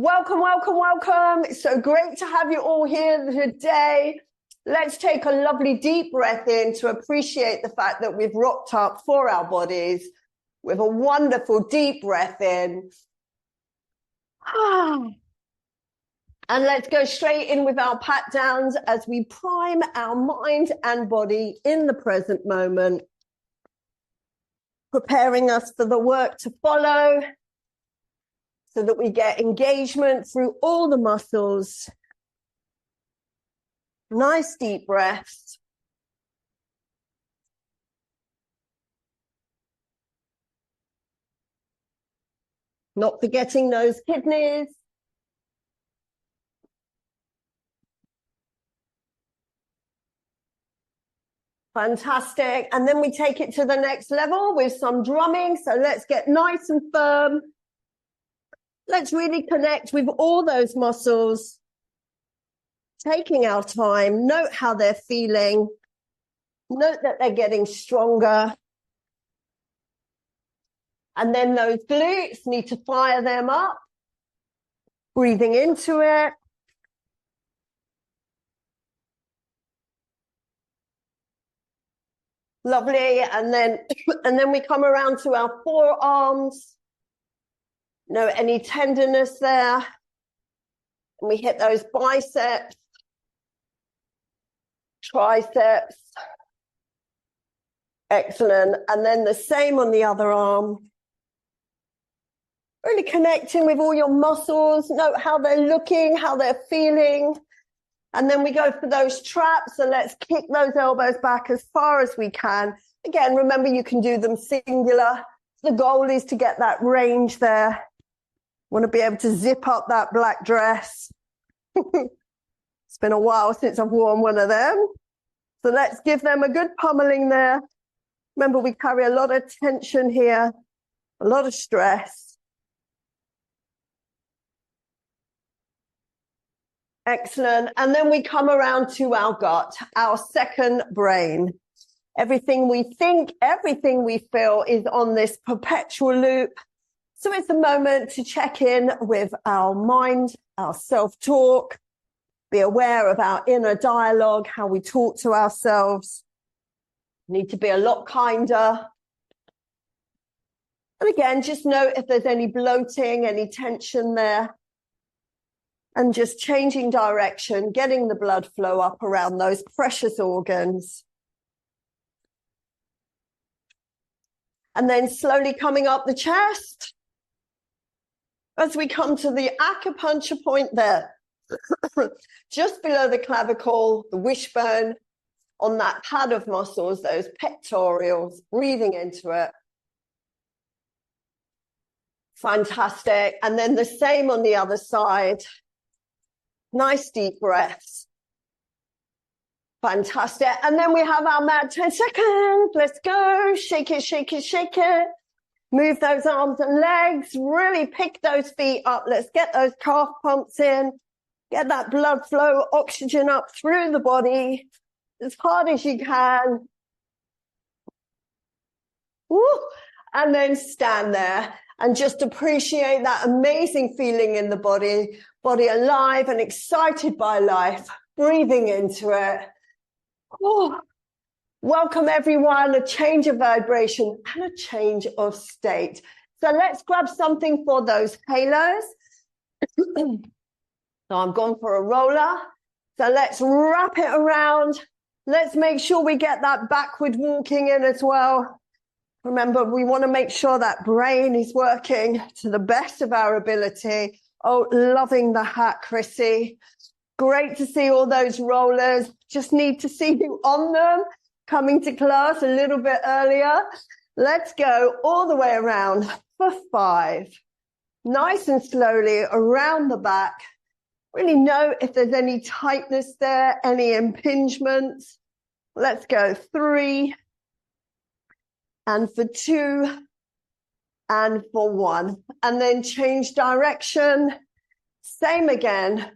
Welcome, welcome, welcome. It's so great to have you all here today. Let's take a lovely deep breath in to appreciate the fact that we've rocked up for our bodies with a wonderful deep breath in. And let's go straight in with our pat downs as we prime our mind and body in the present moment, preparing us for the work to follow, so that we get engagement through all the muscles. Nice deep breaths. Not forgetting those kidneys. Fantastic. And then we take it to the next level with some drumming. So let's get nice and firm. Let's really connect with all those muscles, taking our time. Note how they're feeling. Note that they're getting stronger. And then those glutes, need to fire them up. Breathing into it. Lovely. And then we come around to our forearms. No, any tenderness there. And we hit those biceps, triceps. Excellent. And then the same on the other arm. Really connecting with all your muscles. Note how they're looking, how they're feeling. And then we go for those traps. So let's kick those elbows back as far as we can. Again, remember you can do them singular. The goal is to get that range there. Want to be able to zip up that black dress. It's been a while since I've worn one of them. So let's give them a good pummeling there. Remember, we carry a lot of tension here, a lot of stress. Excellent. And then we come around to our gut, our second brain. Everything we think, everything we feel is on this perpetual loop. So it's a moment to check in with our mind, our self-talk, be aware of our inner dialogue, how we talk to ourselves. Need to be a lot kinder. And again, just note if there's any bloating, any tension there. And just changing direction, getting the blood flow up around those precious organs. And then slowly coming up the chest. As we come to the acupuncture point there, just below the clavicle, the wishbone, on that pad of muscles, those pectorals, breathing into it. Fantastic. And then the same on the other side. Nice deep breaths. Fantastic. And then we have our mat 10 seconds. Let's go. Shake it, shake it, shake it. Move those arms and legs, really pick those feet up. Let's get those calf pumps in, get that blood flow, oxygen up through the body as hard as you can. Woo. And then stand there and just appreciate that amazing feeling in the body alive and excited by life, breathing into it. Woo. Welcome everyone, a change of vibration and a change of state. So let's grab something for those halos. So I'm going for a roller. So let's wrap it around. Let's make sure we get that backward walking in as well. Remember, we want to make sure that brain is working to the best of our ability. Oh, loving the hat, Chrissy. Great to see all those rollers. Just need to see you on them. Coming to class a little bit earlier. Let's go all the way around for 5. Nice and slowly around the back. Really note if there's any tightness there, any impingements. Let's go 3. And for 2. And for 1. And then change direction. Same again.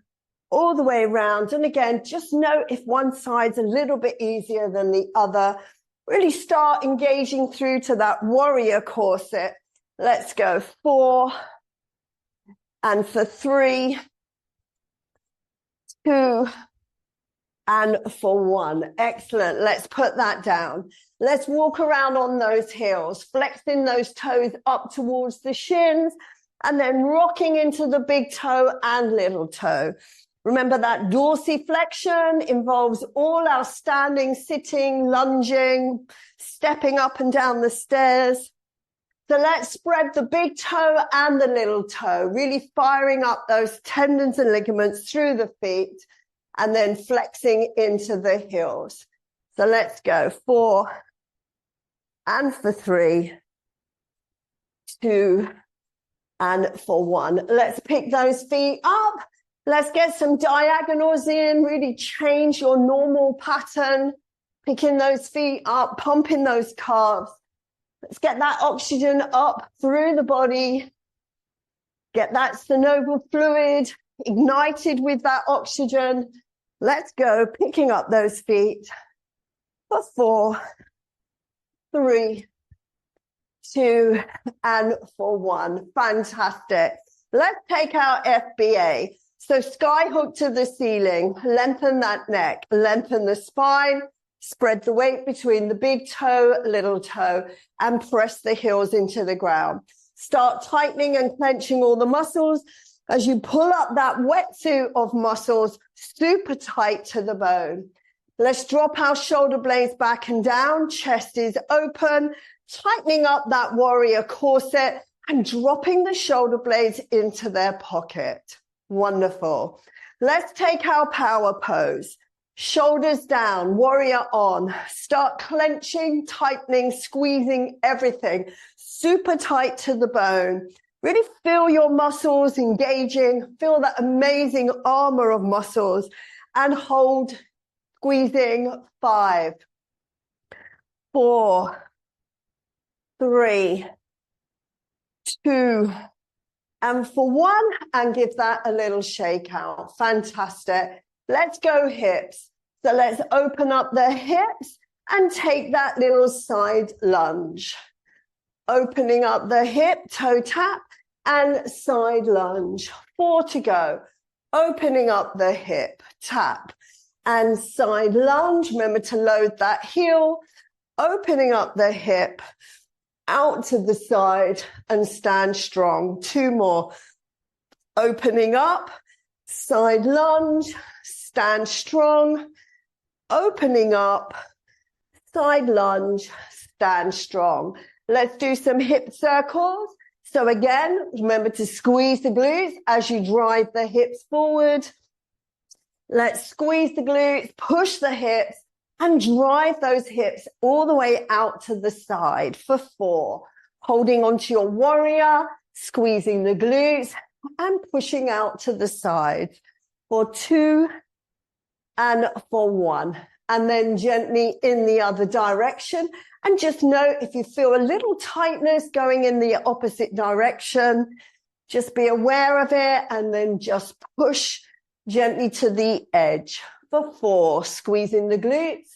All the way around. And again, just note if one side's a little bit easier than the other. Really start engaging through to that warrior corset. Let's go 4, and for 3, 2, and for 1. Excellent. Let's put that down. Let's walk around on those heels, flexing those toes up towards the shins, and then rocking into the big toe and little toe. Remember that dorsiflexion involves all our standing, sitting, lunging, stepping up and down the stairs. So let's spread the big toe and the little toe, really firing up those tendons and ligaments through the feet and then flexing into the heels. So let's go 4 and for 3, 2 and for 1. Let's pick those feet up. Let's get some diagonals in, really change your normal pattern, picking those feet up, pumping those calves. Let's get that oxygen up through the body. Get that synovial fluid ignited with that oxygen. Let's go, picking up those feet for 4, 3, 2, and for 1. Fantastic. Let's take our FBA. So sky hook to the ceiling, lengthen that neck, lengthen the spine, spread the weight between the big toe, little toe, and press the heels into the ground. Start tightening and clenching all the muscles as you pull up that wetsuit of muscles super tight to the bone. Let's drop our shoulder blades back and down, chest is open, tightening up that warrior corset and dropping the shoulder blades into their pocket. Wonderful. Let's take our power pose. Shoulders down, warrior on. Start clenching, tightening, squeezing everything super tight to the bone. Really feel your muscles engaging. Feel that amazing armor of muscles and hold, squeezing. 5, 4, 3, 2, and for 1, and give that a little shake out. Fantastic. Let's go hips. So let's open up the hips and take that little side lunge. Opening up the hip, toe tap, and side lunge. 4 to go. Opening up the hip, tap, and side lunge. Remember to load that heel. Opening up the hip, out to the side, and stand strong. 2 more. Opening up, side lunge, stand strong. Opening up, side lunge, stand strong. Let's do some hip circles. So again, remember to squeeze the glutes as you drive the hips forward. Let's squeeze the glutes, push the hips, and drive those hips all the way out to the side for 4. Holding onto your warrior, squeezing the glutes, and pushing out to the side for 2 and for 1. And then gently in the other direction. And just note if you feel a little tightness going in the opposite direction, just be aware of it and then just push gently to the edge for 4, squeezing the glutes,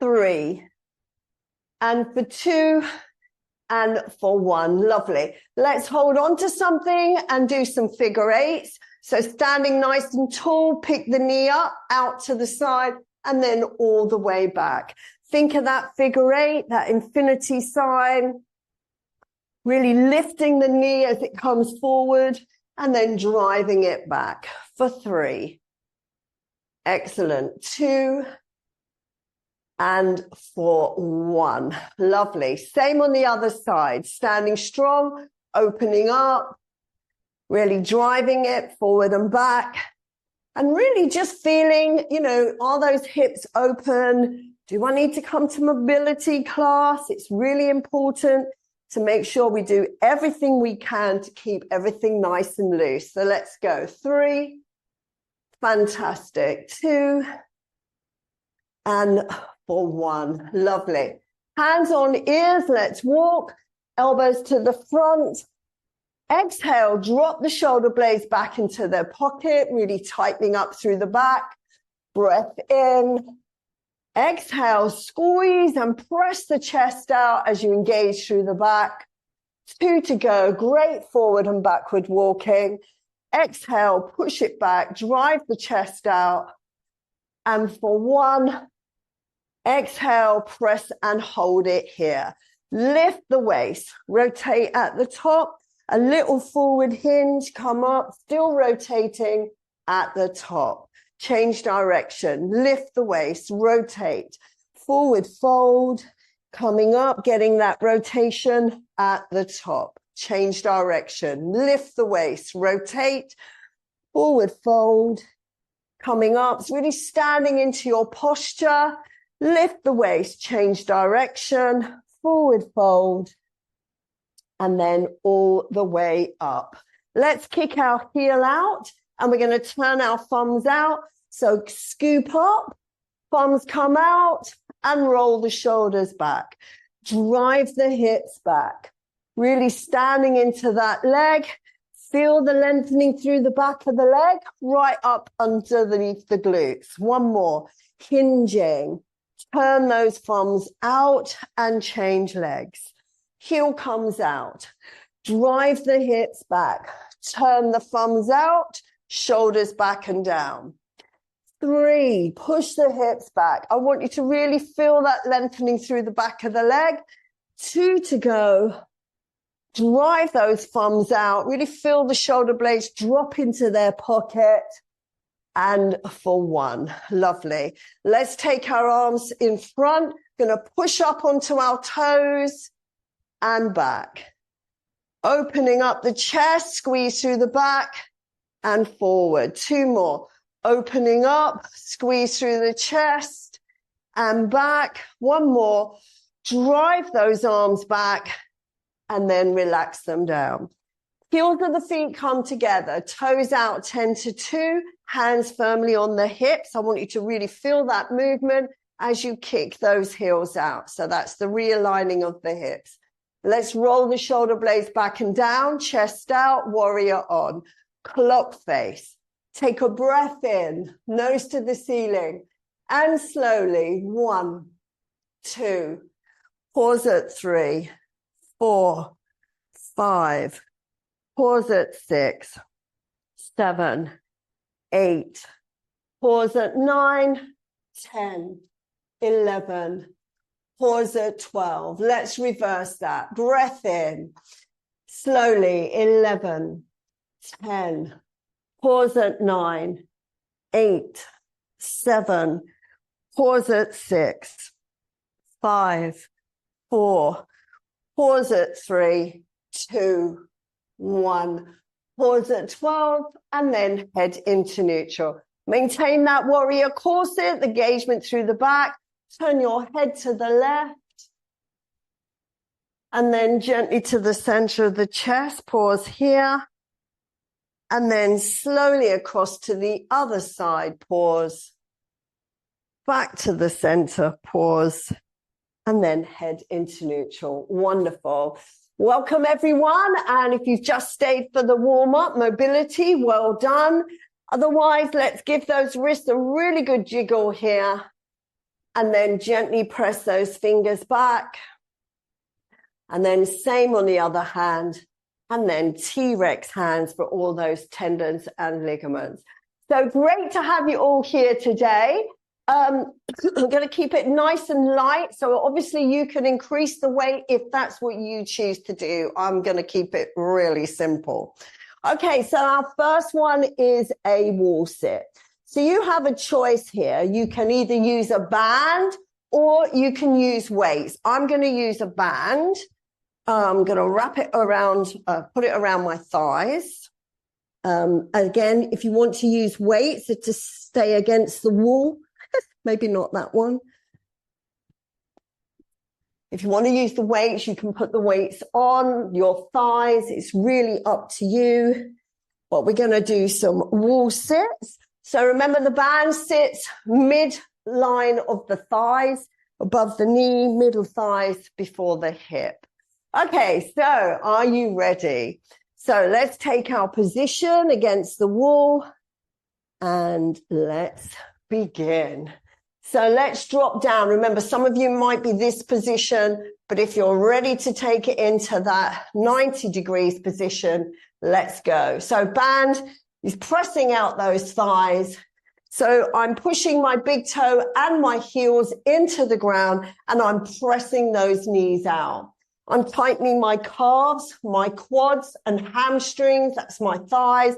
3, and for 2, and for 1. Lovely. Let's hold on to something and do some figure 8s. So standing nice and tall, pick the knee up, out to the side, and then all the way back. Think of that figure 8, that infinity sign, really lifting the knee as it comes forward and then driving it back for 3. Excellent. 2 and for 1. Lovely. Same on the other side. Standing strong, opening up, really driving it forward and back. And really just feeling, are those hips open? Do I need to come to mobility class? It's really important to make sure we do everything we can to keep everything nice and loose. So let's go. 3. Fantastic. 2. And for 1. Lovely. Hands on ears. Let's walk. Elbows to the front. Exhale, drop the shoulder blades back into their pocket, really tightening up through the back. Breath in. Exhale, squeeze and press the chest out as you engage through the back. 2 to go. Great forward and backward walking. Exhale, push it back, drive the chest out. And for 1, exhale, press and hold it here. Lift the waist, rotate at the top, a little forward hinge, come up, still rotating at the top. Change direction, lift the waist, rotate, forward fold, coming up, getting that rotation at the top. Change direction, lift the waist, rotate, forward fold, coming up. It's really standing into your posture. Lift the waist, change direction, forward fold, and then all the way up. Let's kick our heel out, and we're going to turn our thumbs out. So scoop up, thumbs come out, and roll the shoulders back. Drive the hips back. Really standing into that leg. Feel the lengthening through the back of the leg, right up underneath the glutes. One more. Hinging. Turn those thumbs out and change legs. Heel comes out. Drive the hips back. Turn the thumbs out, shoulders back and down. 3, push the hips back. I want you to really feel that lengthening through the back of the leg. 2 to go. Drive those thumbs out. Really feel the shoulder blades drop into their pocket. And for 1, lovely. Let's take our arms in front. Going to push up onto our toes and back. Opening up the chest, squeeze through the back and forward. 2 more. Opening up, squeeze through the chest and back. 1 more. Drive those arms back and then relax them down. Heels of the feet come together, toes out 10 to 2, hands firmly on the hips. I want you to really feel that movement as you kick those heels out. So that's the realigning of the hips. Let's roll the shoulder blades back and down, chest out, warrior on. Clock face. Take a breath in, nose to the ceiling, and slowly 1, 2, pause at 3, 4, 5, pause at 6, 7, 8, pause at 9, 10, 11, pause at 12. Let's reverse that. Breath in, slowly, 11, 10, pause at 9, 8, 7, pause at 6, 5, 4, pause at 3, 2, 1, pause at 12, and then head into neutral. Maintain that warrior corset, the engagement through the back. Turn your head to the left. And then gently to the center of the chest. Pause here. And then slowly across to the other side. Pause. Back to the center. Pause. And then head into neutral. Wonderful. Welcome, everyone. And if you've just stayed for the warm-up, mobility, well done. Otherwise, let's give those wrists a really good jiggle here. And then gently press those fingers back. And then same on the other hand. And then T-Rex hands for all those tendons and ligaments. So great to have you all here today. I'm going to keep it nice and light. So obviously you can increase the weight if that's what you choose to do. I'm going to keep it really simple. Okay, so our first one is a wall sit. So you have a choice here. You can either use a band or you can use weights. I'm going to use a band. I'm going to wrap it around, put it around my thighs. Again, if you want to use weights to stay against the wall, maybe not that one. If you want to use the weights, you can put the weights on your thighs. It's really up to you. But we're going to do some wall sits. So remember, the band sits mid-line of the thighs, above the knee, middle thighs, before the hip. Okay, so are you ready? So let's take our position against the wall and let's begin. So let's drop down. Remember, some of you might be this position, but if you're ready to take it into that 90 degrees position, let's go. So band is pressing out those thighs. So I'm pushing my big toe and my heels into the ground, and I'm pressing those knees out. I'm tightening my calves, my quads and hamstrings. That's my thighs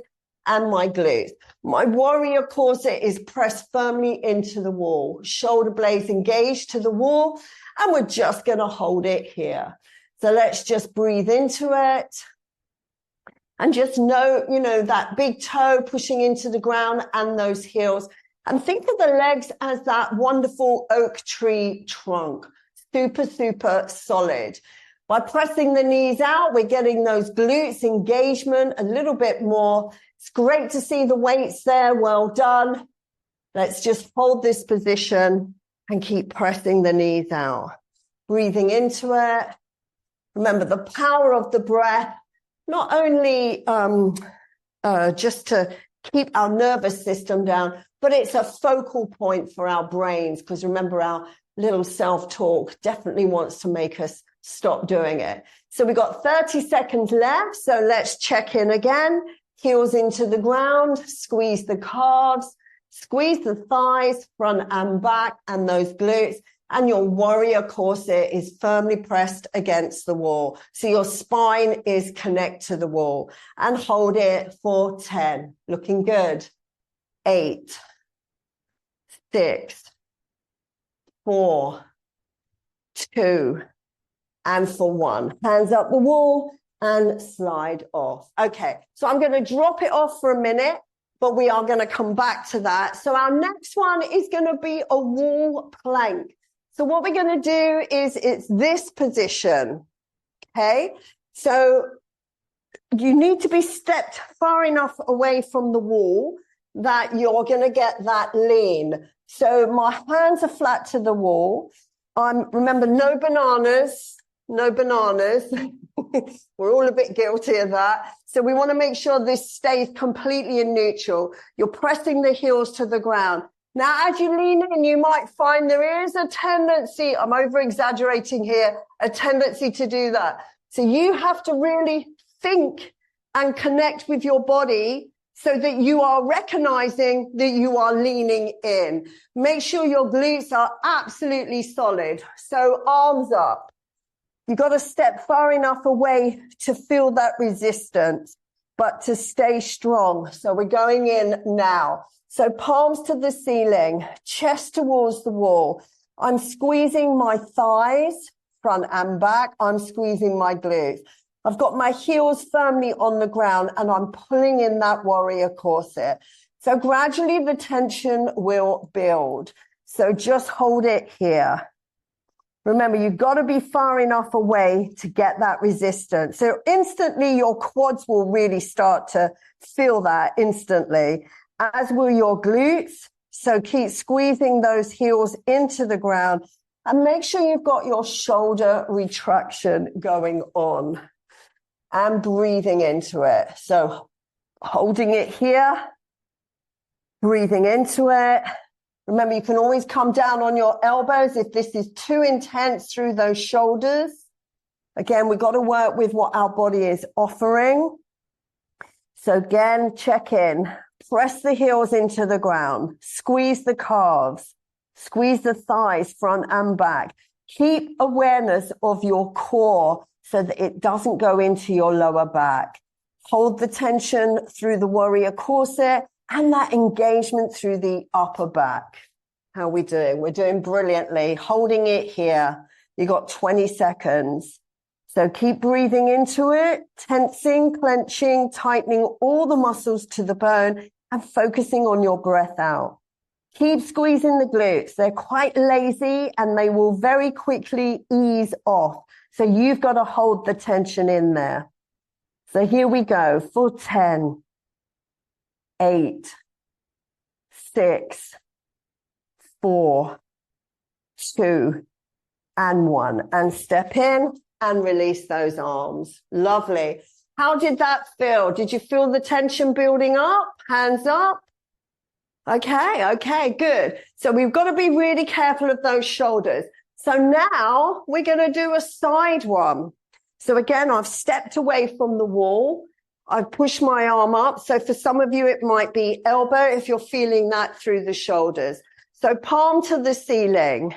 and my glutes. My warrior corset is pressed firmly into the wall. Shoulder blades engaged to the wall, and we're just going to hold it here. So let's just breathe into it. And just know, that big toe pushing into the ground and those heels. And think of the legs as that wonderful oak tree trunk. Super, super solid. By pressing the knees out, we're getting those glutes engagement a little bit more. It's great to see the weights there. Well done. Let's just hold this position and keep pressing the knees out. Breathing into it. Remember the power of the breath. Not only just to keep our nervous system down, but it's a focal point for our brains, because remember, our little self-talk definitely wants to make us stop doing it. So we've got 30 seconds left. So let's check in again. Heels into the ground, squeeze the calves, squeeze the thighs, front and back, and those glutes. And your warrior corset is firmly pressed against the wall. So your spine is connected to the wall. And hold it for 10. Looking good. 8, 6, 4, 2, and for 1. Hands up the wall and slide off. Okay, so I'm going to drop it off for a minute, but we are going to come back to that. So our next one is going to be a wall plank. So what we're going to do is it's this position, okay? So you need to be stepped far enough away from the wall that you're going to get that lean. So my hands are flat to the wall. Remember, no bananas, no bananas. We're all a bit guilty of that. So we want to make sure this stays completely in neutral. You're pressing the heels to the ground. Now, as you lean in, you might find there is a tendency, I'm over-exaggerating here, a tendency to do that. So you have to really think and connect with your body so that you are recognizing that you are leaning in. Make sure your glutes are absolutely solid. So arms up. You've got to step far enough away to feel that resistance, but to stay strong. So we're going in now. So palms to the ceiling, chest towards the wall. I'm squeezing my thighs, front and back. I'm squeezing my glutes. I've got my heels firmly on the ground and I'm pulling in that warrior corset. So gradually the tension will build. So just hold it here. Remember, you've got to be far enough away to get that resistance. So instantly your quads will really start to feel that instantly, as will your glutes. So keep squeezing those heels into the ground and make sure you've got your shoulder retraction going on and breathing into it. So holding it here, breathing into it. Remember, you can always come down on your elbows if this is too intense through those shoulders. Again, we've got to work with what our body is offering. So again, check in. Press the heels into the ground. Squeeze the calves. Squeeze the thighs, front and back. Keep awareness of your core so that it doesn't go into your lower back. Hold the tension through the warrior corset and that engagement through the upper back. How are we doing? We're doing brilliantly. Holding it here. You got 20 seconds. So keep breathing into it, tensing, clenching, tightening all the muscles to the bone and focusing on your breath out. Keep squeezing the glutes. They're quite lazy and they will very quickly ease off. So you've got to hold the tension in there. So here we go for 10, 8, 6, 4, 2, and 1. And step in and release those arms. Lovely. How did that feel? Did you feel the tension building up? Hands up. Okay, good. So we've got to be really careful of those shoulders. So now we're going to do a side one. So again, I've stepped away from the wall. I've pushed my arm up. So for some of you, it might be elbow if you're feeling that through the shoulders. So palm to the ceiling.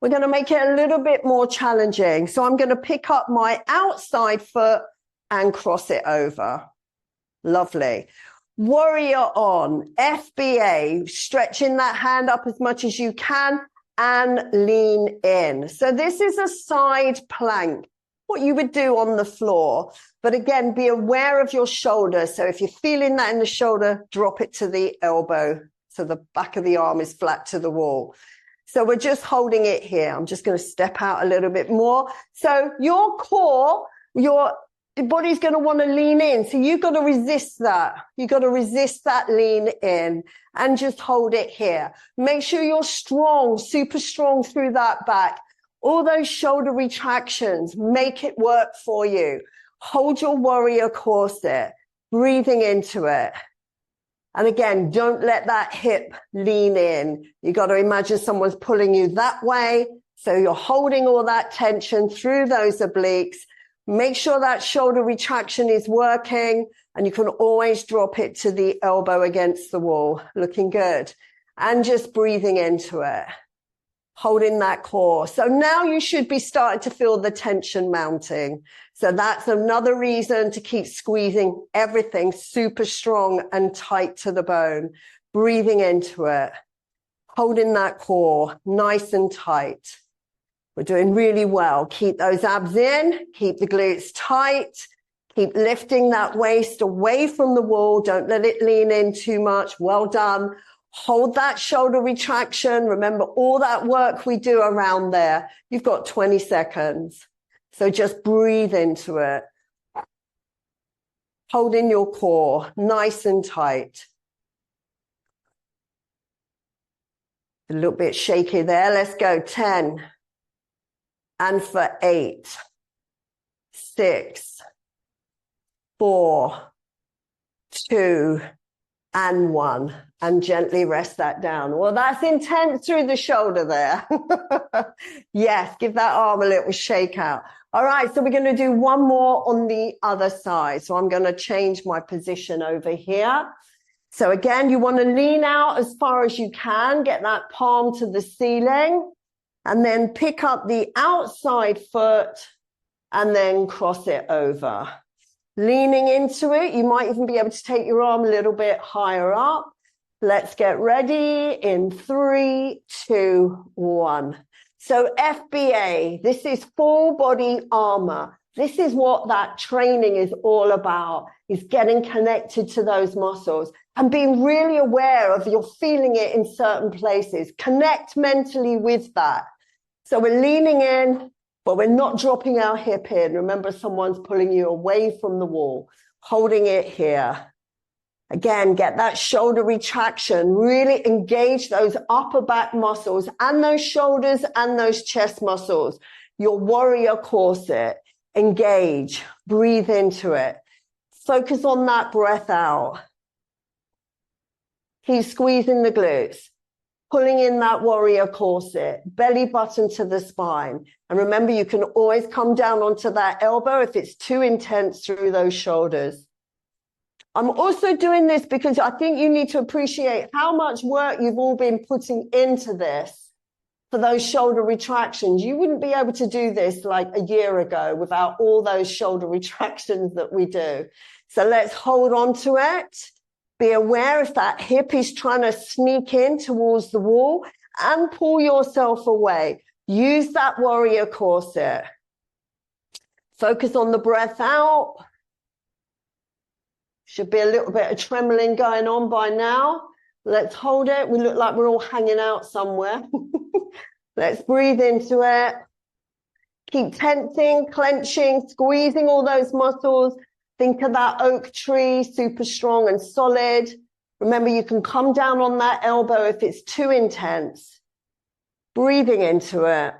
We're going to make it a little bit more challenging. So I'm going to pick up my outside foot and cross it over. Lovely. Warrior on, FBA, stretching that hand up as much as you can and lean in. So this is a side plank, what you would do on the floor. But again, be aware of your shoulder. So if you're feeling that in the shoulder, drop it to the elbow. So the back of the arm is flat to the wall. So we're just holding it here. I'm just going to step out a little bit more. So your core, the body's going to want to lean in. So you've got to resist that. You've got to resist that lean in and just hold it here. Make sure you're strong, super strong through that back. All those shoulder retractions, make it work for you. Hold your warrior corset, breathing into it. And again, don't let that hip lean in. You've got to imagine someone's pulling you that way. So you're holding all that tension through those obliques. Make sure that shoulder retraction is working, and you can always drop it to the elbow against the wall. Looking good. And just breathing into it. Holding that core. So now you should be starting to feel the tension mounting. So that's another reason to keep squeezing everything super strong and tight to the bone. Breathing into it. Holding that core nice and tight. We're doing really well. Keep those abs in, keep the glutes tight, keep lifting that waist away from the wall. Don't let it lean in too much. Well done. Hold that shoulder retraction. Remember all that work we do around there. You've got 20 seconds. So just breathe into it. Holding your core nice and tight. A little bit shaky there. Let's go. 10. And for 8, 6, 4, 2, and 1. And gently rest that down. Well, that's intense through the shoulder there. Yes, give that arm a little shake out. All right, so we're going to do one more on the other side. So I'm going to change my position over here. So again, you want to lean out as far as you can. Get that palm to the ceiling. And then pick up the outside foot and then cross it over. Leaning into it, you might even be able to take your arm a little bit higher up. Let's get ready in 3, 2, 1. So FBA, this is full body armor. This is what that training is all about, is getting connected to those muscles and being really aware of you're feeling it in certain places. Connect mentally with that. So we're leaning in, but we're not dropping our hip in. Remember, someone's pulling you away from the wall, holding it here. Again, get that shoulder retraction. Really engage those upper back muscles and those shoulders and those chest muscles. Your warrior corset. Engage. Breathe into it. Focus on that breath out. Keep squeezing the glutes. Pulling in that warrior corset, belly button to the spine. And remember, you can always come down onto that elbow if it's too intense through those shoulders. I'm also doing this because I think you need to appreciate how much work you've all been putting into this for those shoulder retractions. You wouldn't be able to do this like a year ago without all those shoulder retractions that we do. So let's hold on to it. Be aware if that hip is trying to sneak in towards the wall and pull yourself away. Use that warrior corset. Focus on the breath out. Should be a little bit of trembling going on by now. Let's hold it. We look like we're all hanging out somewhere. Let's breathe into it. Keep tensing, clenching, squeezing all those muscles. Think of that oak tree, super strong and solid. Remember, you can come down on that elbow if it's too intense. Breathing into it.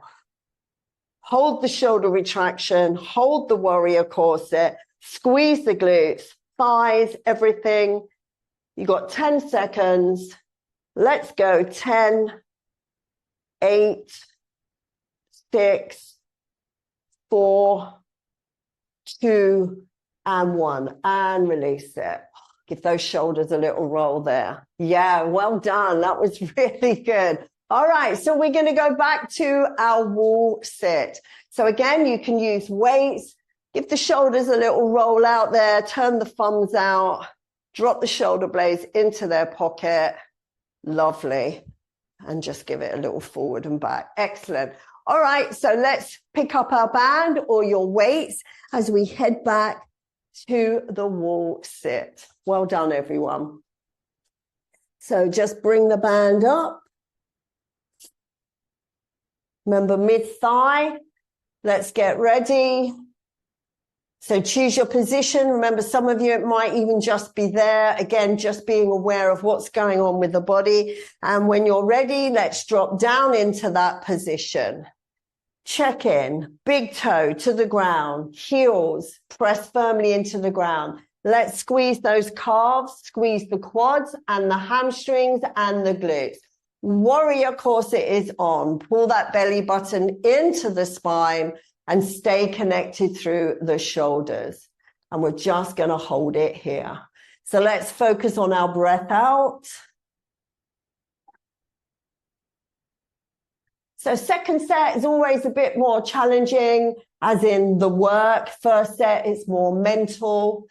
Hold the shoulder retraction. Hold the warrior corset. Squeeze the glutes, thighs, everything. You got 10 seconds. Let's go. 10, 8, 6, 4, 2, and 1. And release it. Give those shoulders a little roll there. Yeah, well done. That was really good. All right, so we're going to go back to our wall sit. So again, you can use weights. Give the shoulders a little roll out there. Turn the thumbs out. Drop the shoulder blades into their pocket. Lovely. And just give it a little forward and back. Excellent. All right, so let's pick up our band or your weights as we head back to the wall sit. Well done, everyone. So just bring the band up. Remember mid-thigh. Let's get ready. So choose your position. Remember, some of you, it might even just be there. Again, just being aware of what's going on with the body. And when you're ready, let's drop down into that position. Check in, big toe to the ground, heels press firmly into the ground. Let's squeeze those calves, squeeze the quads and the hamstrings and the glutes. Warrior corset is on. Pull that belly button into the spine and stay connected through the shoulders. And we're just going to hold it here. So let's focus on our breath out. So second set is always a bit more challenging, as in the work. First set, it's more mental.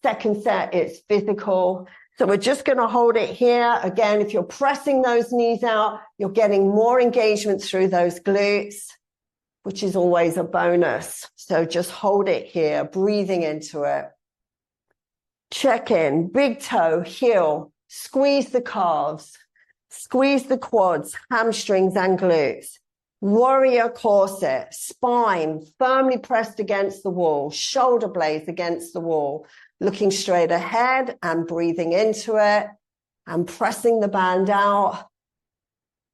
Second set, it's physical. So we're just going to hold it here. Again, if you're pressing those knees out, you're getting more engagement through those glutes, which is always a bonus. So just hold it here, breathing into it. Check in, big toe, heel, squeeze the calves, squeeze the quads, hamstrings and glutes. Warrior corset, spine firmly pressed against the wall, shoulder blades against the wall, looking straight ahead and breathing into it and pressing the band out.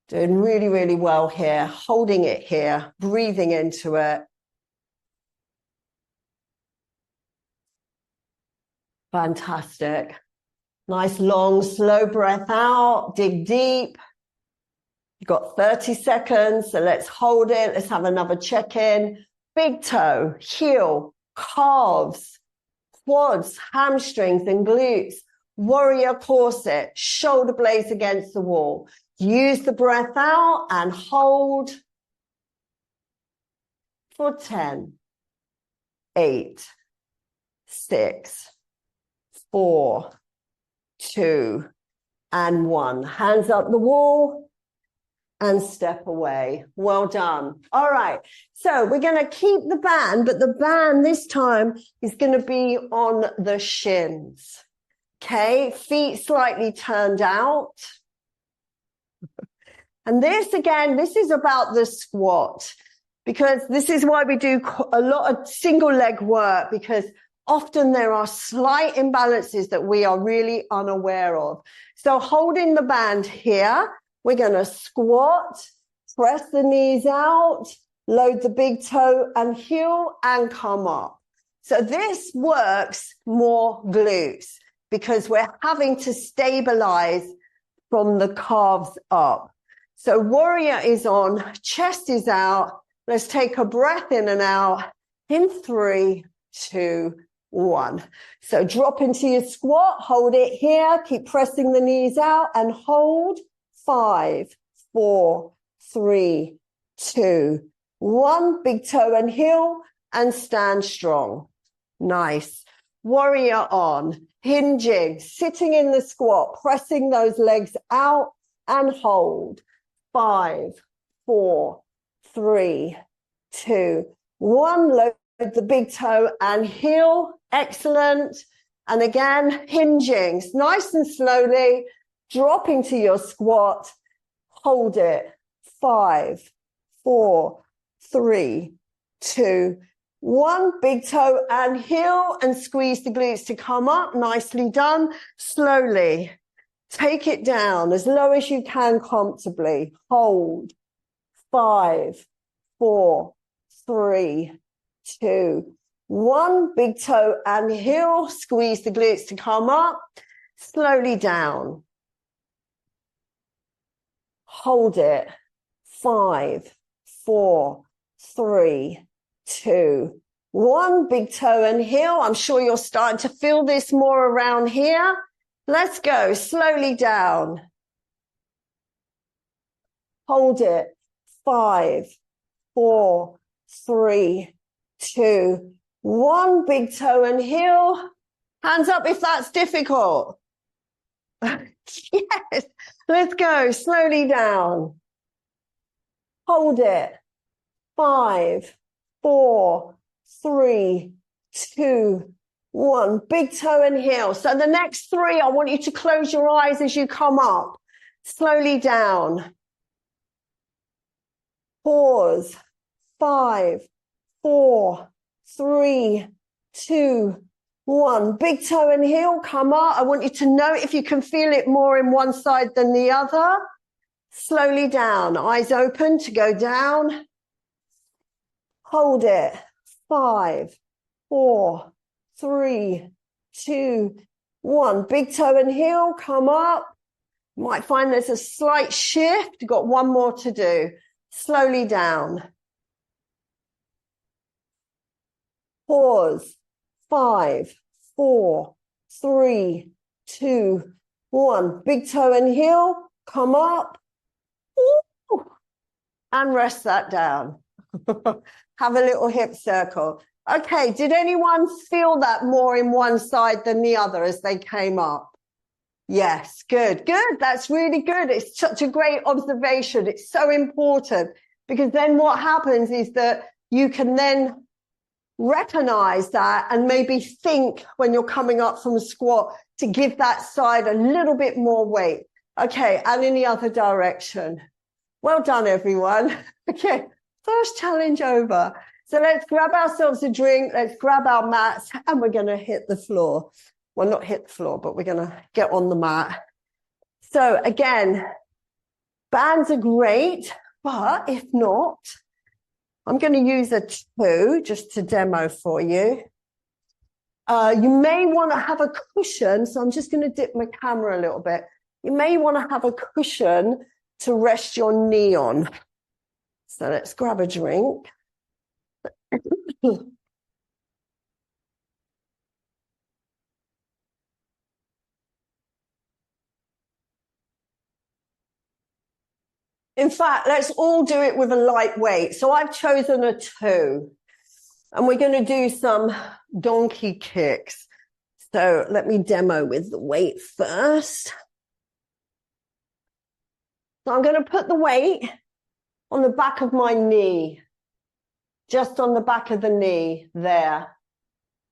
Doing really, really well here, holding it here, breathing into it. Fantastic. Nice, long, slow breath out. Dig deep. You've got 30 seconds, so let's hold it. Let's have another check-in. Big toe, heel, calves, quads, hamstrings, and glutes. Warrior corset, shoulder blades against the wall. Use the breath out and hold for 10, 8, 6, 4, 2, and 1. Hands up the wall and step away. Well done. All right. So we're going to keep the band, but the band this time is going to be on the shins. Okay. Feet slightly turned out. And this, again, this is about the squat, because this is why we do a lot of single leg work, because often there are slight imbalances that we are really unaware of. So holding the band here, we're going to squat, press the knees out, load the big toe and heel and come up. So this works more glutes because we're having to stabilize from the calves up. So warrior is on, chest is out. Let's take a breath in and out in 3, 2, 1. So drop into your squat, hold it here, keep pressing the knees out and hold. 5, 4, 3, 2, 1. Big toe and heel and stand strong. Nice. Warrior on, hinging, sitting in the squat, pressing those legs out and hold. 5, 4, 3, 2, 1. Load the big toe and heel. Excellent. And again, hinging, nice and slowly, dropping to your squat. Hold it. 5, 4, 3, 2, 1. Big toe and heel and squeeze the glutes to come up. Nicely done. Slowly. Take it down as low as you can comfortably. Hold. 5, 4, 3, 2, 1. Big toe and heel. Squeeze the glutes to come up. Slowly down. Hold it. 5, 4, 3, 2, 1. Big toe and heel. I'm sure you're starting to feel this more around here. Let's go. Slowly down. Hold it. 5, 4, 3, 2, 1. Big toe and heel. Hands up if that's difficult. Yes. Let's go. Slowly down. Hold it. 5, 4, 3, 2, 1. Big toe and heel. So the next 3, I want you to close your eyes as you come up. Slowly down. Pause. 5, 4, 3, 2, 1. Big toe and heel. Come up. I want you to note if you can feel it more in one side than the other. Slowly down. Eyes open to go down. Hold it. 5, 4, 3, 2, 1. Big toe and heel. Come up. You might find there's a slight shift. You've got one more to do. Slowly down. Pause. 5, 4, 3, 2, 1. Big toe and heel. Come up. Ooh. And rest that down. Have a little hip circle. Okay, did anyone feel that more in one side than the other as they came up? Yes, good, good. That's really good. It's such a great observation. It's so important because then what happens is that you can then recognize that and maybe think when you're coming up from a squat to give that side a little bit more weight. Okay, and in the other direction. Well done, everyone. Okay, first challenge over. So let's grab ourselves a drink, let's grab our mats, and we're going to hit the floor. Well, not hit the floor, but we're going to get on the mat. So again, bands are great, but if not, I'm going to use a 2 just to demo for you. You may want to have a cushion, so I'm just going to dip my camera a little bit. You may want to have a cushion to rest your knee on. So let's grab a drink. In fact, let's all do it with a light weight. So I've chosen a 2. And we're going to do some donkey kicks. So let me demo with the weight first. So I'm going to put the weight on the back of my knee. Just on the back of the knee there.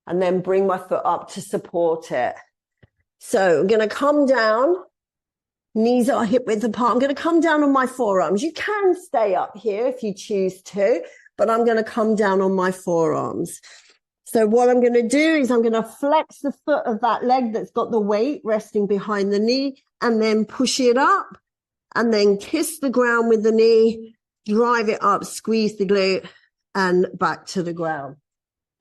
And then bring my foot up to support it. So I'm going to come down. Knees are hip width apart. I'm going to come down on my forearms. You can stay up here if you choose to, but I'm going to come down on my forearms. So what I'm going to do is I'm going to flex the foot of that leg that's got the weight resting behind the knee and then push it up and then kiss the ground with the knee, drive it up, squeeze the glute and back to the ground.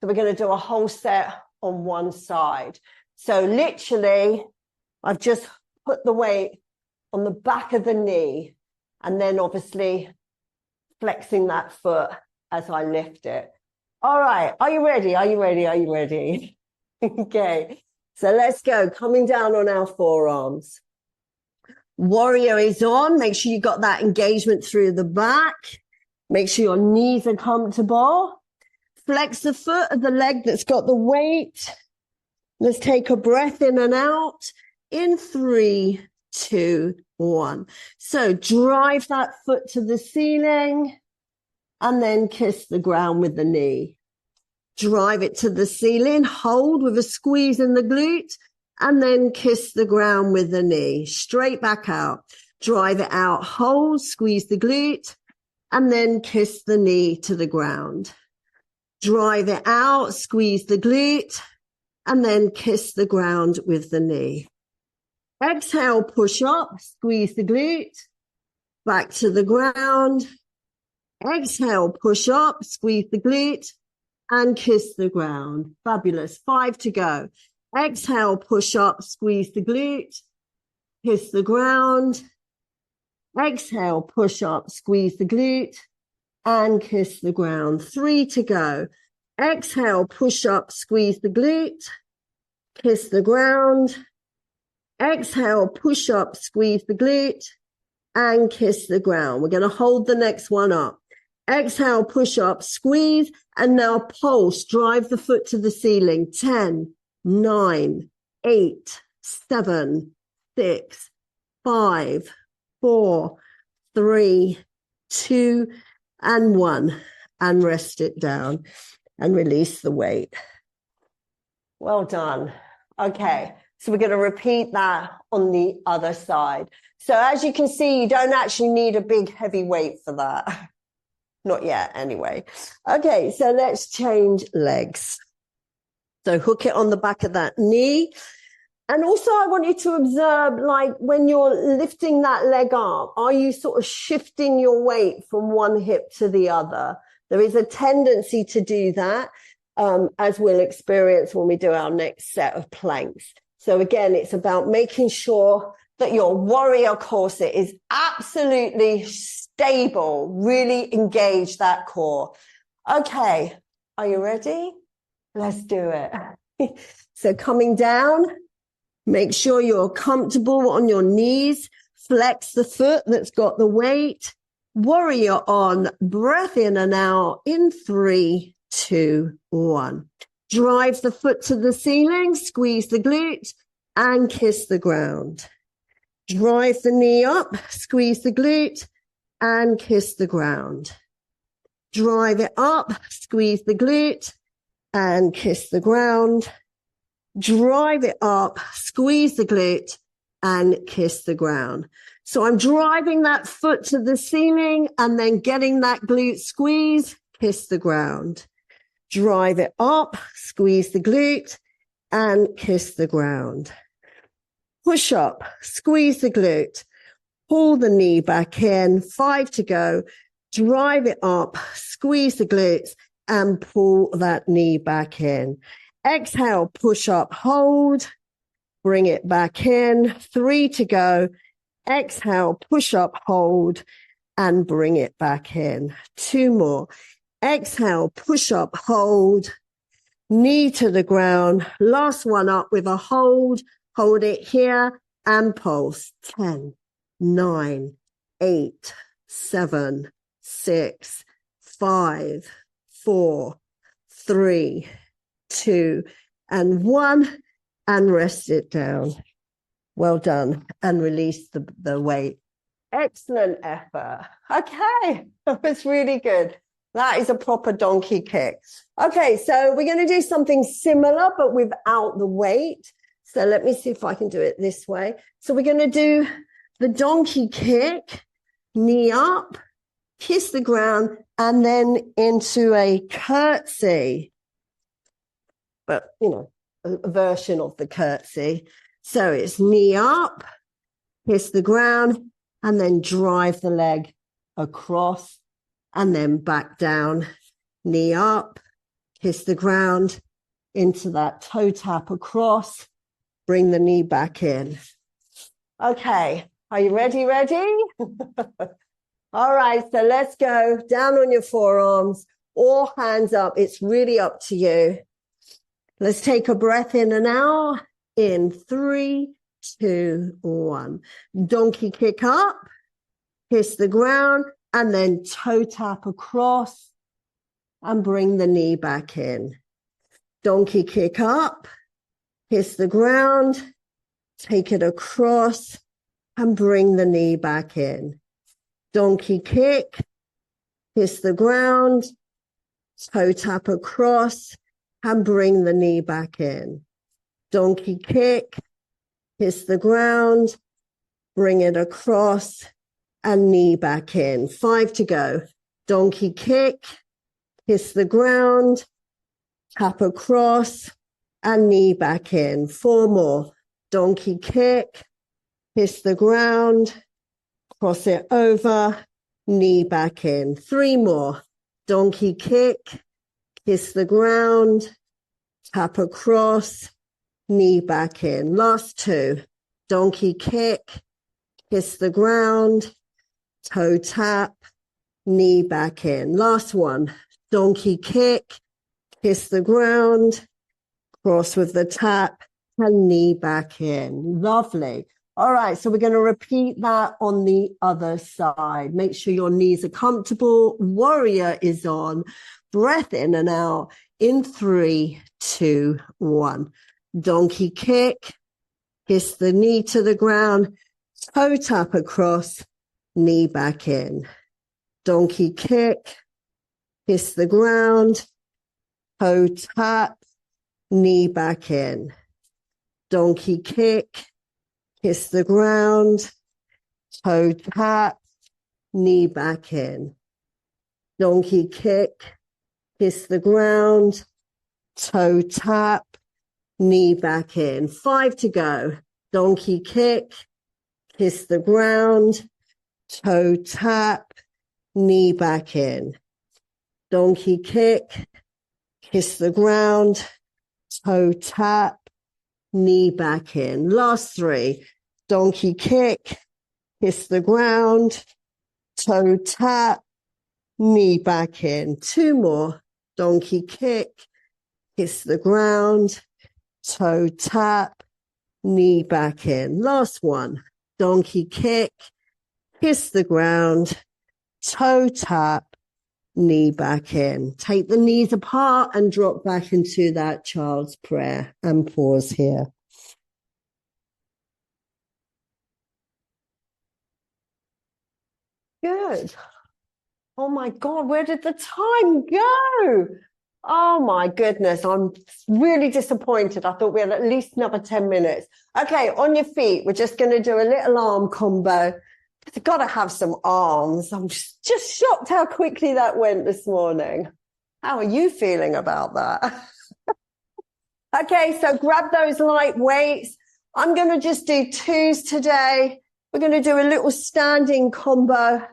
So we're going to do a whole set on one side. So literally, I've just put the weight on the back of the knee and then obviously flexing that foot as I lift it. All right. Are you ready? Are you ready? Are you ready? Okay. So let's go. Coming down on our forearms. Warrior is on. Make sure you got that engagement through the back. Make sure your knees are comfortable. Flex the foot of the leg that's got the weight. Let's take a breath in and out. In 3, 2, 1. So drive that foot to the ceiling and then kiss the ground with the knee. Drive it to the ceiling, hold with a squeeze in the glute and then kiss the ground with the knee. Straight back out. Drive it out, hold, squeeze the glute and then kiss the knee to the ground. Drive it out, squeeze the glute and then kiss the ground with the knee. Exhale, push up, squeeze the glute, back to the ground. Exhale, push up, squeeze the glute, and kiss the ground. Fabulous. 5 to go. Exhale, push up, squeeze the glute, kiss the ground. Exhale, push up, squeeze the glute and kiss the ground. 3 to go. Exhale, push up, squeeze the glute, kiss the ground. Exhale, push up, squeeze the glute and kiss the ground. We're going to hold the next one up. Exhale, push up, squeeze, and now pulse. Drive the foot to the ceiling. 10, 9, 8, 7, 6, 5, 4, 3, 2, and 1. And rest it down and release the weight. Well done. Okay, so we're going to repeat that on the other side. So as you can see, you don't actually need a big heavy weight for that. Not yet, anyway. Okay, so let's change legs. So hook it on the back of that knee. And also I want you to observe, like when you're lifting that leg up, are you sort of shifting your weight from one hip to the other? There is a tendency to do that, as we'll experience when we do our next set of planks. So again, it's about making sure that your warrior corset is absolutely stable. Really engage that core. Okay, are you ready? Let's do it. So coming down, make sure you're comfortable on your knees. Flex the foot that's got the weight. Warrior on. Breath in and out in 3, 2, 1. Drive the foot to the ceiling. Squeeze the glute and kiss the ground. Drive the knee up. Squeeze the glute and kiss the ground. Drive it up. Squeeze the glute and kiss the ground. Drive it up, squeeze the glute and kiss the ground. So I'm driving that foot to the ceiling and then getting that glute squeeze, kiss the ground. Drive it up, squeeze the glute and kiss the ground. Push up, squeeze the glute, pull the knee back in, 5 to go. Drive it up, squeeze the glutes and pull that knee back in. Exhale, push up, hold, bring it back in. 3 to go. Exhale, push up, hold, and bring it back in. 2 more. Exhale, push up, hold, knee to the ground. Last one up with a hold. Hold it here and pulse. 10, 9, 8, 7, 6, 5, 4, 3, 2, and 1, and rest it down. Well done. And release the weight. Excellent effort. Okay, that was really good. That is a proper donkey kick. Okay, so we're going to do something similar, but without the weight. So let me see if I can do it this way. So we're going to do the donkey kick, knee up, kiss the ground, and then into a curtsy. But, you know, a version of the curtsy. So it's knee up, kiss the ground, and then drive the leg across and then back down. Knee up, kiss the ground, into that toe tap across, bring the knee back in. Okay, are you ready? All right, so let's go down on your forearms or hands up. It's really up to you. Let's take a breath in and out in 3, 2, 1. Donkey kick up, kiss the ground, and then toe tap across and bring the knee back in. Donkey kick up, kiss the ground, take it across and bring the knee back in. Donkey kick, kiss the ground, toe tap across and bring the knee back in. Donkey kick, kiss the ground, bring it across and knee back in. 5 to go. Donkey kick, kiss the ground, tap across and knee back in. 4 more. Donkey kick, kiss the ground, cross it over, knee back in. 3 more. Donkey kick, kiss the ground, tap across, knee back in. Last 2. Donkey kick, kiss the ground, toe tap, knee back in. Last one, donkey kick, kiss the ground, cross with the tap, and knee back in. Lovely. All right, so we're going to repeat that on the other side. Make sure your knees are comfortable. Warrior is on. Breath in and out. In 3, 2, 1. Donkey kick, kiss the knee to the ground, toe tap across, knee back in. Donkey kick, kiss the ground, toe tap, knee back in. Donkey kick, kiss the ground, toe tap, knee back in. Donkey kick, kiss the ground, toe tap, knee back in. 5 to go. Donkey kick, kiss the ground, toe tap, knee back in. Donkey kick, kiss the ground, toe tap, knee back in. Last 3. Donkey kick, kiss the ground, toe tap, knee back in. 2 more. Donkey kick, kiss the ground, toe tap, knee back in. Last one. Donkey kick, kiss the ground, toe tap, knee back in. Take the knees apart and drop back into that child's prayer and pause here. Good. Oh my God, where did the time go? Oh my goodness, I'm really disappointed. I thought we had at least another 10 minutes. Okay, on your feet, we're just going to do a little arm combo. You've got to have some arms. I'm just shocked how quickly that went this morning. How are you feeling about that? Okay, so grab those light weights. I'm going to just do 2s today. We're going to do a little standing combo,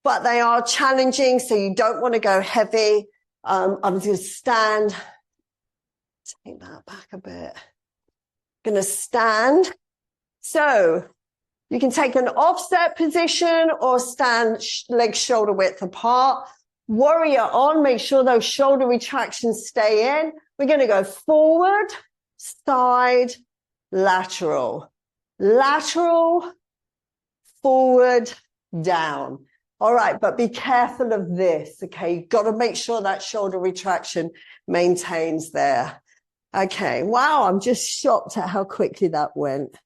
but they are challenging, so you don't want to go heavy. I'm going to stand. Take that back a bit. Going to stand. So you can take an offset position or stand legs shoulder width apart. Warrior on. Make sure those shoulder retractions stay in. We're going to go forward, side, lateral, lateral, forward, down. All right, but be careful of this, okay? You've got to make sure that shoulder retraction maintains there. Okay, wow, I'm just shocked at how quickly that went.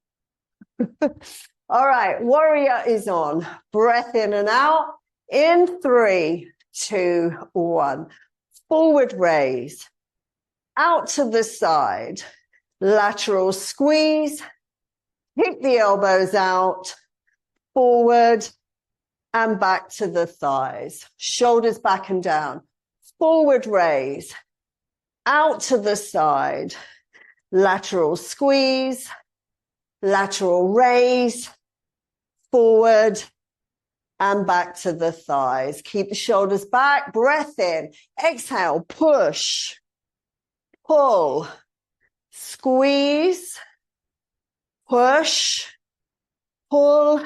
All right, warrior is on. Breath in and out. In 3, 2, 1. Forward raise. Out to the side. Lateral squeeze. Kick the elbows out. Forward. And back to the thighs, shoulders back and down, forward raise, out to the side, lateral squeeze, lateral raise, forward and back to the thighs. Keep the shoulders back, breath in, exhale, push, pull, squeeze, push, pull,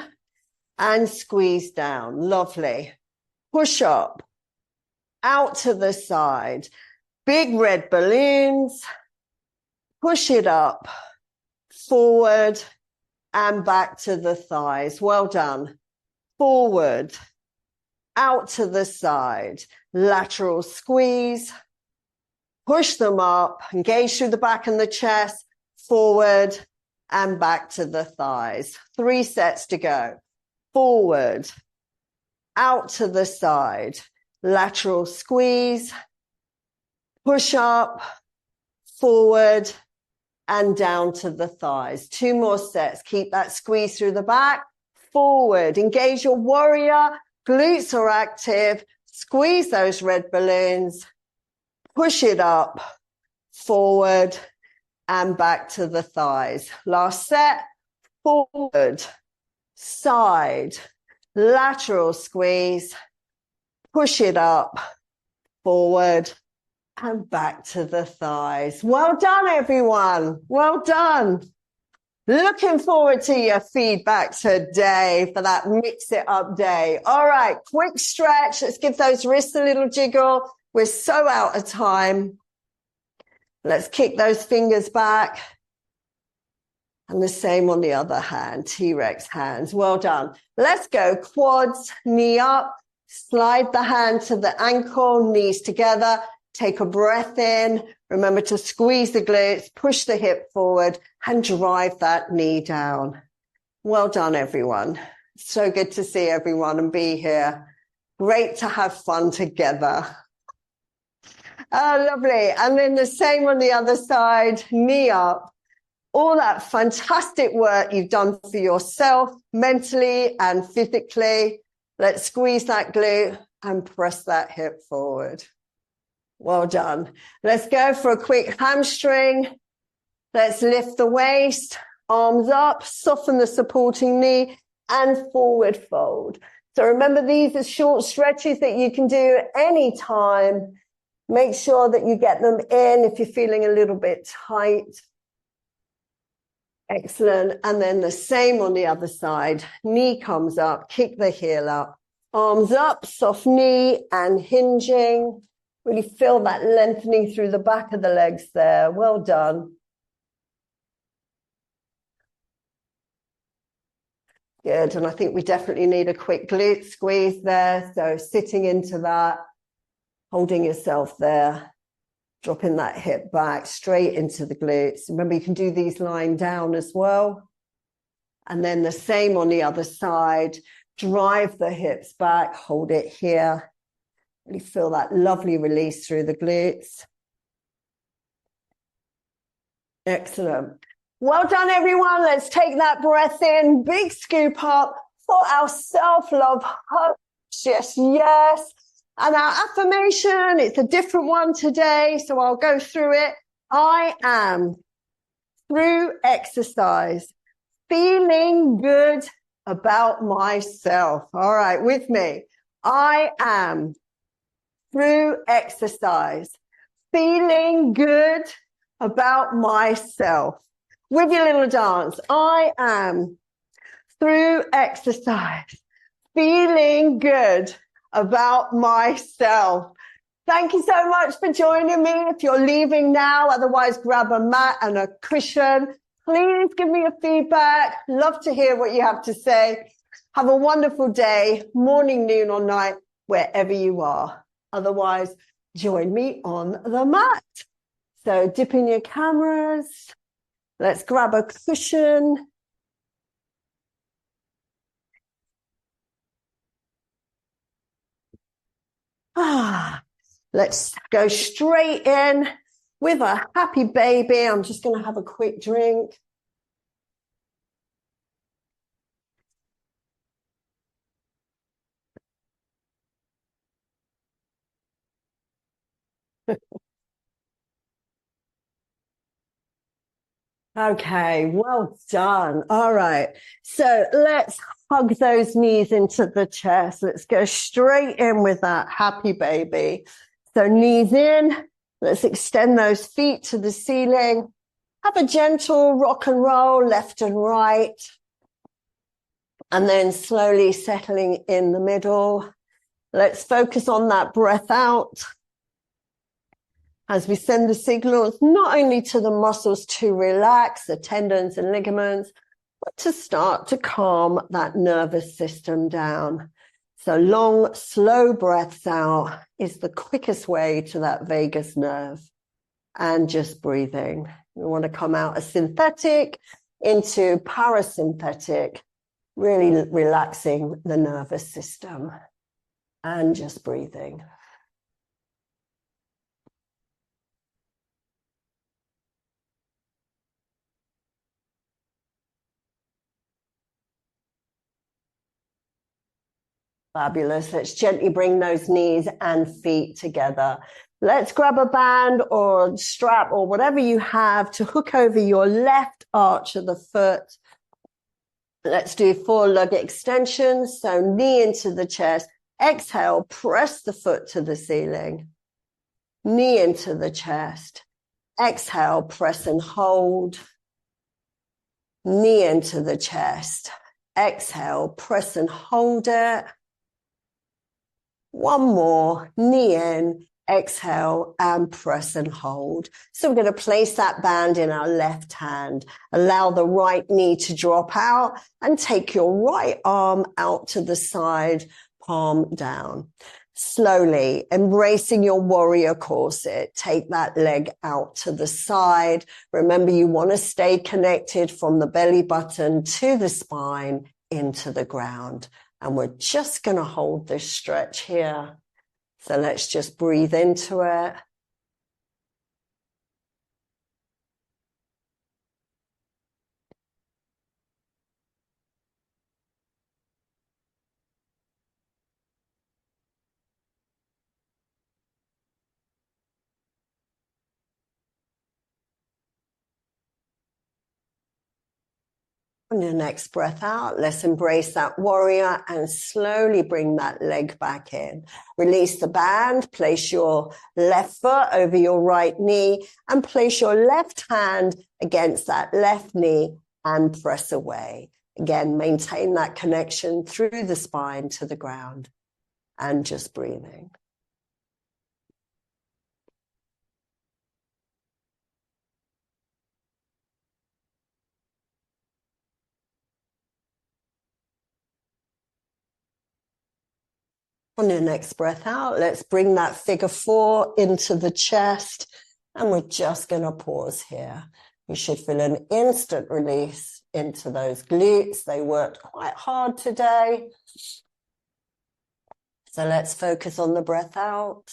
and squeeze down. Lovely. Push up, out to the side. Big red balloons. Push it up, forward, and back to the thighs. Well done. Forward, out to the side. Lateral squeeze. Push them up, engage through the back and the chest. Forward, and back to the thighs. 3 sets to go. Forward, out to the side, lateral squeeze, push up, forward, and down to the thighs. 2 more sets. Keep that squeeze through the back, forward, engage your warrior, glutes are active, squeeze those red balloons, push it up, forward, and back to the thighs. Last set, forward, side, lateral squeeze, push it up, forward, and back to the thighs. Well done, everyone. Well done. Looking forward to your feedback today for that mix it up day. All right, quick stretch. Let's give those wrists a little jiggle. We're so out of time. Let's kick those fingers back. And the same on the other hand, T-Rex hands. Well done. Let's go quads, knee up, slide the hand to the ankle, knees together. Take a breath in. Remember to squeeze the glutes, push the hip forward, and drive that knee down. Well done, everyone. So good to see everyone and be here. Great to have fun together. Oh, lovely. And then the same on the other side, knee up. All that fantastic work you've done for yourself, mentally and physically. Let's squeeze that glute and press that hip forward. Well done. Let's go for a quick hamstring. Let's lift the waist, arms up, soften the supporting knee, and forward fold. So remember, these are short stretches that you can do anytime. Make sure that you get them in if you're feeling a little bit tight. Excellent. And then the same on the other side. Knee comes up, kick the heel up, arms up, soft knee and hinging. Really feel that lengthening through the back of the legs there. Well done. Good. And I think we definitely need a quick glute squeeze there. So sitting into that, holding yourself there, dropping that hip back straight into the glutes. Remember, you can do these lying down as well. And then the same on the other side. Drive the hips back, hold it here. Really feel that lovely release through the glutes. Excellent. Well done, everyone. Let's take that breath in. Big scoop up for our self-love hug. Yes, yes. And our affirmation, it's a different one today, so I'll go through it. I am, through exercise, feeling good about myself. All right, with me. I am, through exercise, feeling good about myself. With your little dance, I am, through exercise, feeling good about myself. Thank you so much for joining me. If you're leaving now, otherwise grab a mat and a cushion. Please give me your feedback. Love to hear what you have to say. Have a wonderful day, morning, noon, or night, wherever you are. Otherwise, join me on the mat. So dip in your cameras. Let's grab a cushion. Let's go straight in with a happy baby. I'm just going to have a quick drink. Okay, well done. All right. So let's hug those knees into the chest. Let's go straight in with that happy baby. So knees in. Let's extend those feet to the ceiling. Have a gentle rock and roll left and right. And then slowly settling in the middle. Let's focus on that breath out as we send the signals not only to the muscles to relax, the tendons and ligaments, but to start to calm that nervous system down. So long, slow breaths out is the quickest way to that vagus nerve. And just breathing. We want to come out of synthetic into parasympathetic, really relaxing the nervous system. And just breathing. Fabulous. Let's gently bring those knees and feet together. Let's grab a band or strap or whatever you have to hook over your left arch of the foot. Let's do 4 leg extensions. So knee into the chest. Exhale, press the foot to the ceiling. Knee into the chest. Exhale, press and hold. knee into the chest. Exhale, press and hold it. One more, knee in, exhale, and press and hold. So we're going to place that band in our left hand. Allow the right knee to drop out and take your right arm out to the side, palm down. Slowly, embracing your warrior corset, take that leg out to the side. Remember, you want to stay connected from the belly button to the spine into the ground. And we're just going to hold this stretch here. So let's just breathe into it. On your next breath out, let's embrace that warrior and slowly bring that leg back in. Release the band, place your left foot over your right knee and place your left hand against that left knee and press away. Again, maintain that connection through the spine to the ground and just breathing. On your next breath out, let's bring that figure 4 into the chest. And we're just going to pause here. You should feel an instant release into those glutes. They worked quite hard today. So let's focus on the breath out.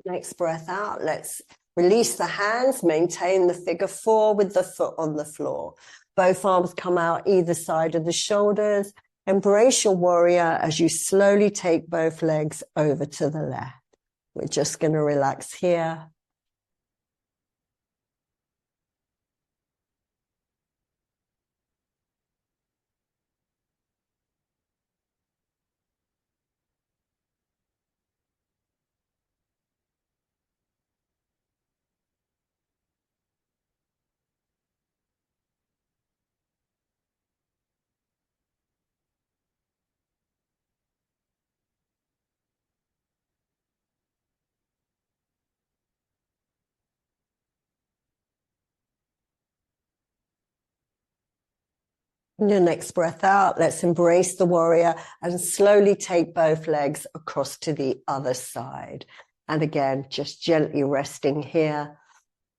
Next breath out, let's release the hands, maintain the figure 4 with the foot on the floor. Both arms come out either side of the shoulders. Embrace your warrior as you slowly take both legs over to the left. We're just going to relax here. On your next breath out, let's embrace the warrior and slowly take both legs across to the other side. And again, just gently resting here,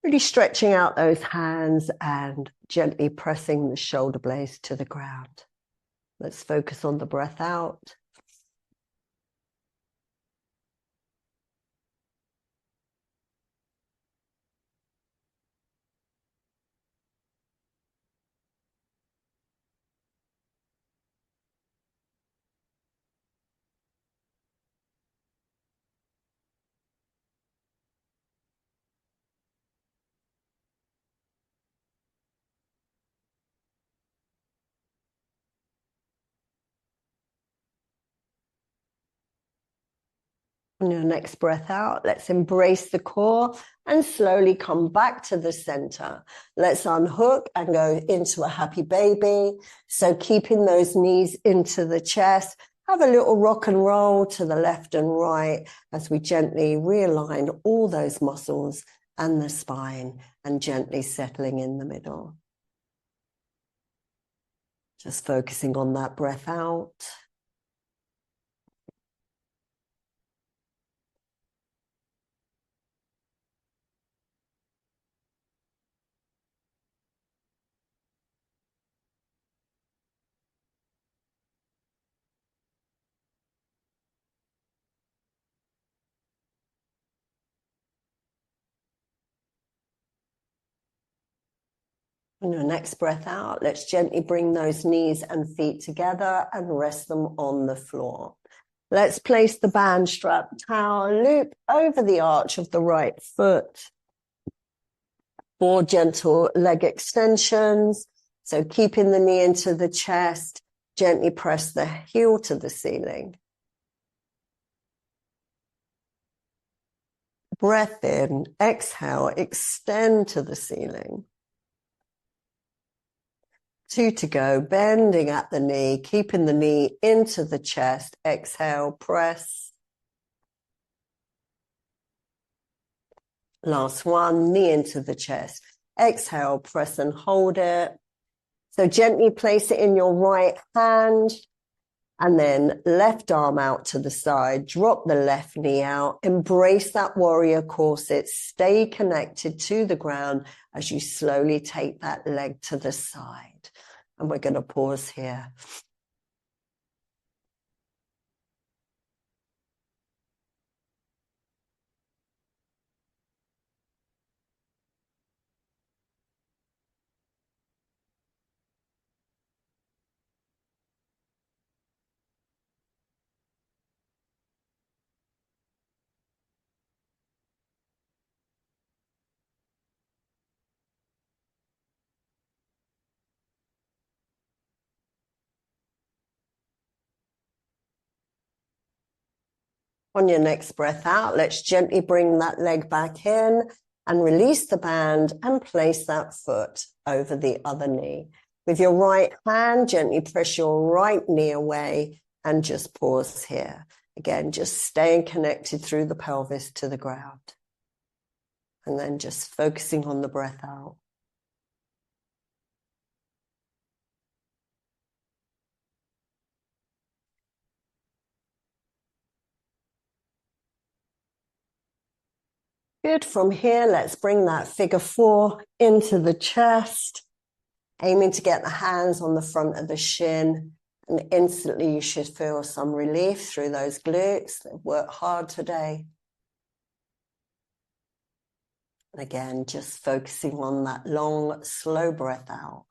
really stretching out those hands and gently pressing the shoulder blades to the ground. Let's focus on the breath out. On your next breath out, let's embrace the core and slowly come back to the center. Let's unhook and go into a happy baby. So keeping those knees into the chest, have a little rock and roll to the left and right as we gently realign all those muscles and the spine and gently settling in the middle. Just focusing on that breath out. On your next breath out, let's gently bring those knees and feet together and rest them on the floor. Let's place the band strap towel loop over the arch of the right foot. 4 gentle leg extensions. So keeping the knee into the chest, gently press the heel to the ceiling. Breath in, exhale, extend to the ceiling. 2 to go, bending at the knee, keeping the knee into the chest. Exhale, press. Last one, knee into the chest. Exhale, press and hold it. So gently place it in your right hand and then left arm out to the side. Drop the left knee out. Embrace that warrior corset. Stay connected to the ground as you slowly take that leg to the side. And we're going to pause here. On your next breath out, let's gently bring that leg back in and release the band and place that foot over the other knee. With your right hand, gently press your right knee away and just pause here. Again, just staying connected through the pelvis to the ground. And then just focusing on the breath out. Good. From here, let's bring that figure 4 into the chest, aiming to get the hands on the front of the shin. And instantly you should feel some relief through those glutes. They've worked hard today. And again, just focusing on that long, slow breath out.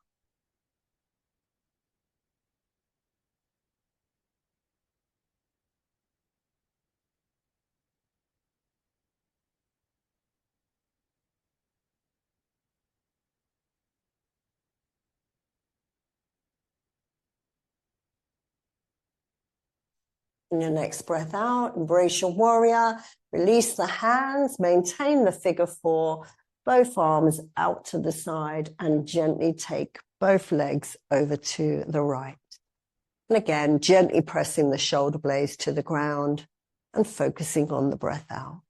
On your next breath out, embrace your warrior, release the hands, maintain the figure 4, both arms out to the side, and gently take both legs over to the right. And again, gently pressing the shoulder blades to the ground and focusing on the breath out.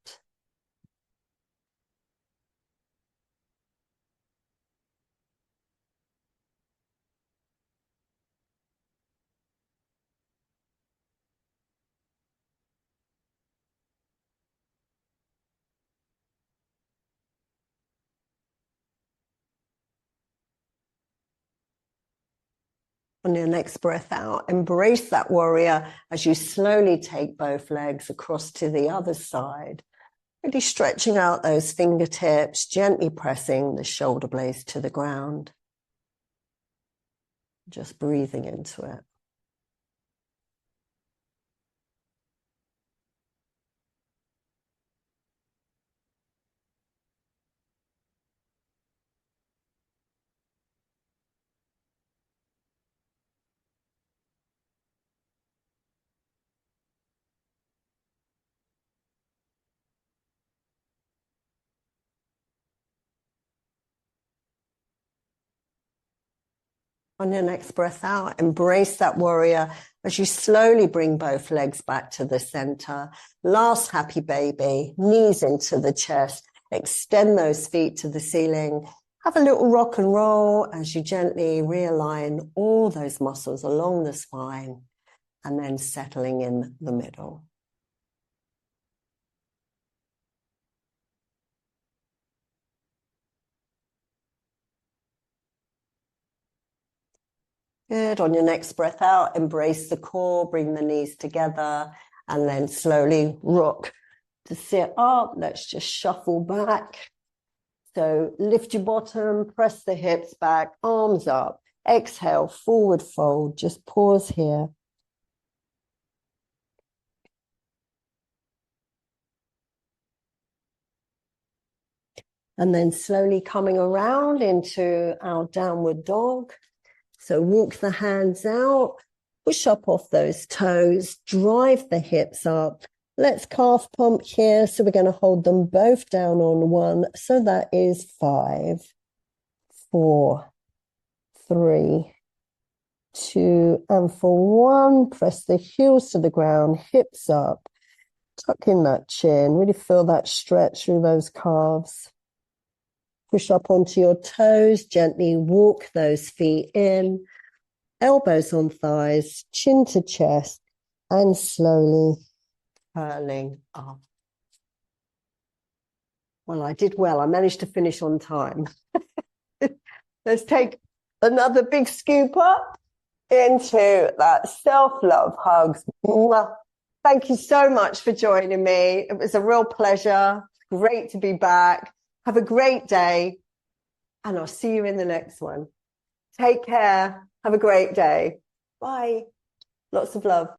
On your next breath out, embrace that warrior as you slowly take both legs across to the other side. Really stretching out those fingertips, gently pressing the shoulder blades to the ground. Just breathing into it. On your next breath out, embrace that warrior as you slowly bring both legs back to the center. Last happy baby, knees into the chest. Extend those feet to the ceiling. Have a little rock and roll as you gently realign all those muscles along the spine and then settling in the middle. Good. On your next breath out, embrace the core, bring the knees together, and then slowly rock to sit up. Let's just shuffle back. So lift your bottom, press the hips back, arms up. Exhale, forward fold. Just pause here. And then slowly coming around into our downward dog. So walk the hands out, push up off those toes, drive the hips up. Let's calf pump here. So we're going to hold them both down on one. So that is 5, 4, 3, 2, and for 1. Press the heels to the ground, hips up, tuck in that chin. Really feel that stretch through those calves. Push up onto your toes, gently walk those feet in, elbows on thighs, chin to chest, and slowly curling up. Well, I did well. I managed to finish on time. Let's take another big scoop up into that self-love hugs. Thank you so much for joining me. It was a real pleasure. Great to be back. Have a great day, and I'll see you in the next one. Take care. Have a great day. Bye. Lots of love.